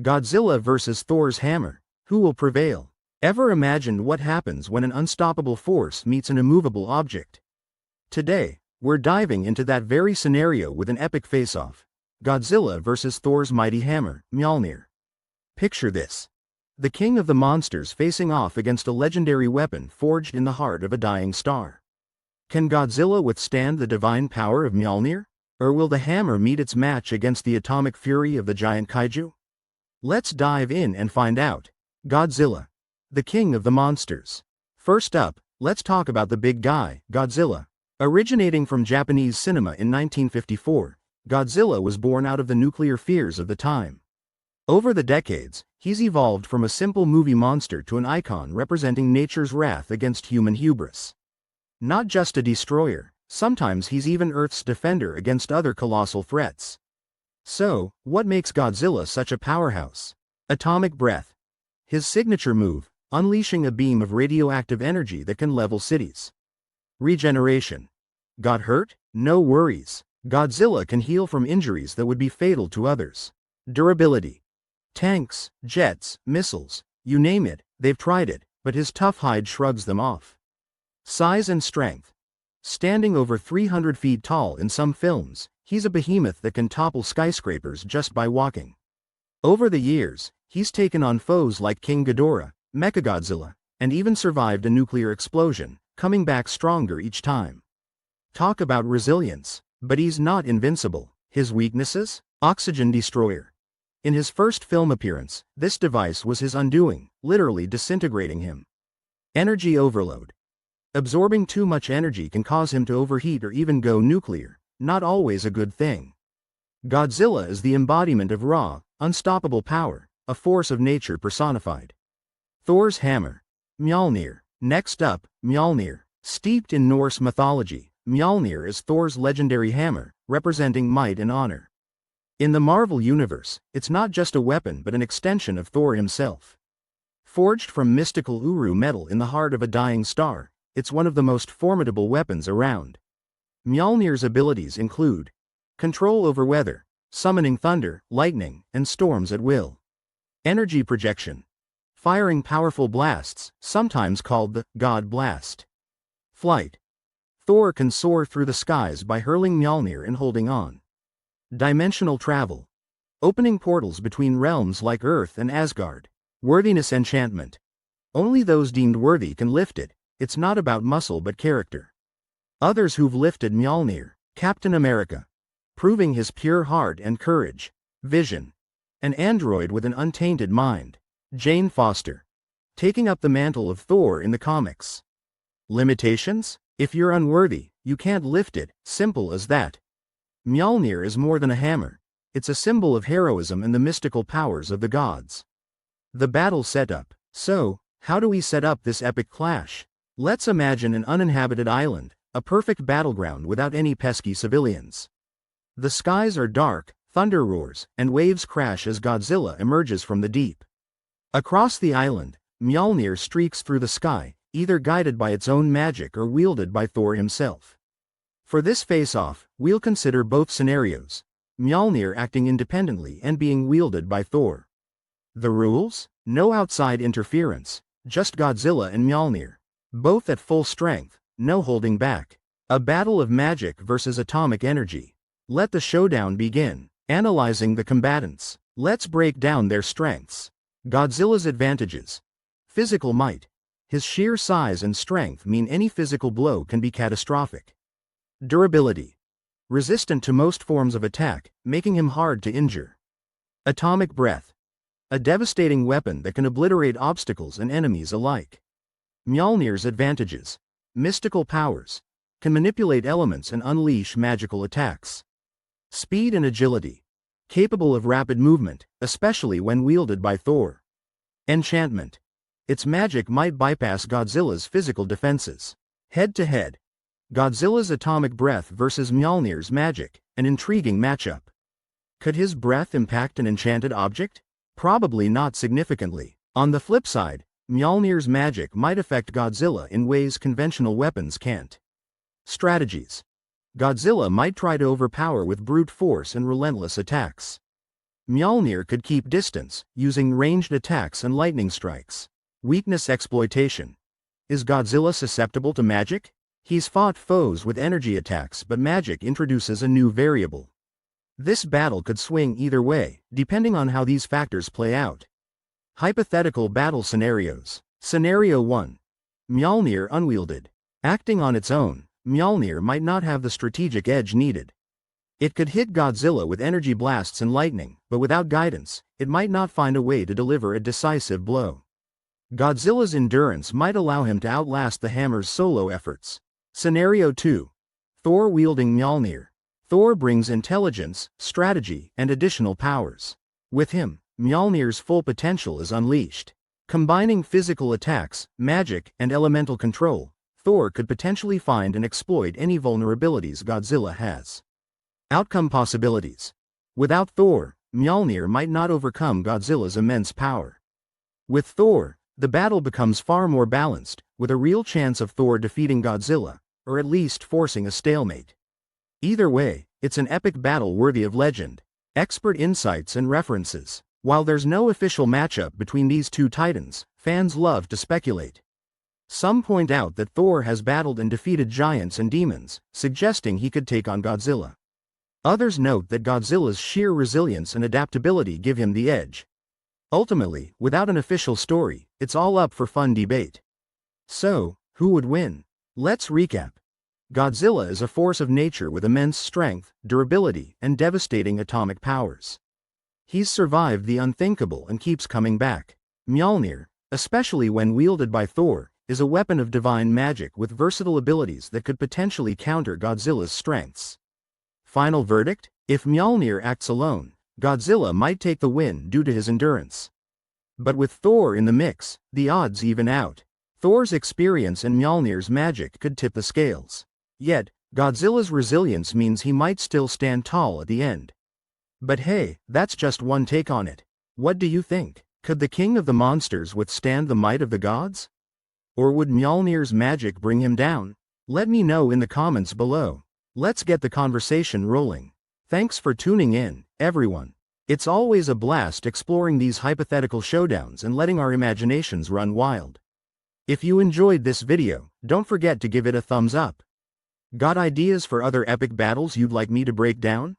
Godzilla vs. Thor's hammer. Who will prevail? Ever imagined what happens when an unstoppable force meets an immovable object? Today, we're diving into that very scenario with an epic face-off. Godzilla vs. Thor's mighty hammer, Mjolnir. Picture this. The king of the monsters facing off against a legendary weapon forged in the heart of a dying star. Can Godzilla withstand the divine power of Mjolnir? Or will the hammer meet its match against the atomic fury of the giant kaiju? Let's dive in and find out. Godzilla, the king of the monsters. First up, let's talk about the big guy, Godzilla. Originating from Japanese cinema in 1954, Godzilla was born out of the nuclear fears of the time. Over the decades, he's evolved from a simple movie monster to an icon representing nature's wrath against human hubris. Not just a destroyer, sometimes he's even Earth's defender against other colossal threats. So, what makes Godzilla such a powerhouse? Atomic breath. His signature move, unleashing a beam of radioactive energy that can level cities. Regeneration. Got hurt? No worries. Godzilla can heal from injuries that would be fatal to others. Durability. Tanks, jets, missiles, you name it, they've tried it, but his tough hide shrugs them off. Size and strength. Standing over 300 feet tall in some films, he's a behemoth that can topple skyscrapers just by walking. Over the years, he's taken on foes like King Ghidorah, Mechagodzilla, and even survived a nuclear explosion, coming back stronger each time. Talk about resilience. But he's not invincible. His weaknesses? Oxygen destroyer. In his first film appearance, this device was his undoing, literally disintegrating him. Energy overload. Absorbing too much energy can cause him to overheat or even go nuclear, not always a good thing. Godzilla is the embodiment of raw, unstoppable power, a force of nature personified. Thor's hammer. Mjolnir. Next up, Mjolnir. Steeped in Norse mythology, Mjolnir is Thor's legendary hammer, representing might and honor. In the Marvel universe, it's not just a weapon but an extension of Thor himself. Forged from mystical Uru metal in the heart of a dying star, it's one of the most formidable weapons around. Mjolnir's abilities include control over weather, summoning thunder, lightning, and storms at will. Energy projection. Firing powerful blasts, sometimes called the God Blast. Flight. Thor can soar through the skies by hurling Mjolnir and holding on. Dimensional travel. Opening portals between realms like Earth and Asgard. Worthiness enchantment. Only those deemed worthy can lift it, it's not about muscle but character. Others who've lifted Mjolnir. Captain America. Proving his pure heart and courage. Vision. An android with an untainted mind. Jane Foster. Taking up the mantle of Thor in the comics. Limitations? If you're unworthy, you can't lift it, simple as that. Mjolnir is more than a hammer. It's a symbol of heroism and the mystical powers of the gods. The battle setup. So, how do we set up this epic clash? Let's imagine an uninhabited island, a perfect battleground without any pesky civilians. The skies are dark, thunder roars, and waves crash as Godzilla emerges from the deep. Across the island, Mjolnir streaks through the sky, either guided by its own magic or wielded by Thor himself. For this face-off, we'll consider both scenarios, Mjolnir acting independently and being wielded by Thor. The rules? No outside interference, just Godzilla and Mjolnir. Both at full strength, no holding back. A battle of magic versus atomic energy. Let the showdown begin. Analyzing the combatants. Let's break down their strengths. Godzilla's advantages. Physical might. His sheer size and strength mean any physical blow can be catastrophic. Durability. Resistant to most forms of attack, making him hard to injure. Atomic breath. A devastating weapon that can obliterate obstacles and enemies alike. Mjolnir's advantages. Mystical powers. Can manipulate elements and unleash magical attacks. Speed and agility. Capable of rapid movement, especially when wielded by Thor. Enchantment. Its magic might bypass Godzilla's physical defenses. Head-to-head. Godzilla's atomic breath versus Mjolnir's magic, an intriguing matchup. Could his breath impact an enchanted object? Probably not significantly. On the flip side, Mjolnir's magic might affect Godzilla in ways conventional weapons can't. Strategies. Godzilla might try to overpower with brute force and relentless attacks. Mjolnir could keep distance, using ranged attacks and lightning strikes. Weakness exploitation. Is Godzilla susceptible to magic? He's fought foes with energy attacks, but magic introduces a new variable. This battle could swing either way, depending on how these factors play out. Hypothetical battle scenarios. Scenario 1. Mjolnir unwielded. Acting on its own, Mjolnir might not have the strategic edge needed. It could hit Godzilla with energy blasts and lightning, but without guidance, it might not find a way to deliver a decisive blow. Godzilla's endurance might allow him to outlast the hammer's solo efforts. Scenario 2. Thor wielding Mjolnir. Thor brings intelligence, strategy, and additional powers. With him, Mjolnir's full potential is unleashed. Combining physical attacks, magic, and elemental control, Thor could potentially find and exploit any vulnerabilities Godzilla has. Outcome possibilities. Without Thor, Mjolnir might not overcome Godzilla's immense power. With Thor, the battle becomes far more balanced, with a real chance of Thor defeating Godzilla, or at least forcing a stalemate. Either way, it's an epic battle worthy of legend. Expert insights and references. While there's no official matchup between these two titans, fans love to speculate. Some point out that Thor has battled and defeated giants and demons, suggesting he could take on Godzilla. Others note that Godzilla's sheer resilience and adaptability give him the edge. Ultimately, without an official story, it's all up for fun debate. So, who would win? Let's recap. Godzilla is a force of nature with immense strength, durability, and devastating atomic powers. He's survived the unthinkable and keeps coming back. Mjolnir, especially when wielded by Thor, is a weapon of divine magic with versatile abilities that could potentially counter Godzilla's strengths. Final verdict? If Mjolnir acts alone, Godzilla might take the win due to his endurance. But with Thor in the mix, the odds even out. Thor's experience and Mjolnir's magic could tip the scales. Yet, Godzilla's resilience means he might still stand tall at the end. But hey, that's just one take on it. What do you think? Could the king of the monsters withstand the might of the gods? Or would Mjolnir's magic bring him down? Let me know in the comments below. Let's get the conversation rolling. Thanks for tuning in, everyone. It's always a blast exploring these hypothetical showdowns and letting our imaginations run wild. If you enjoyed this video, don't forget to give it a thumbs up. Got ideas for other epic battles you'd like me to break down?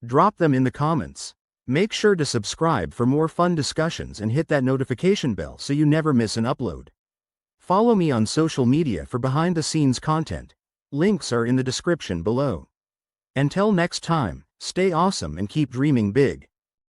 Drop them in the comments. Make sure to subscribe for more fun discussions and hit that notification bell so you never miss an upload. Follow me on social media for behind-the-scenes content. Links are in the description below. Until next time, stay awesome and keep dreaming big.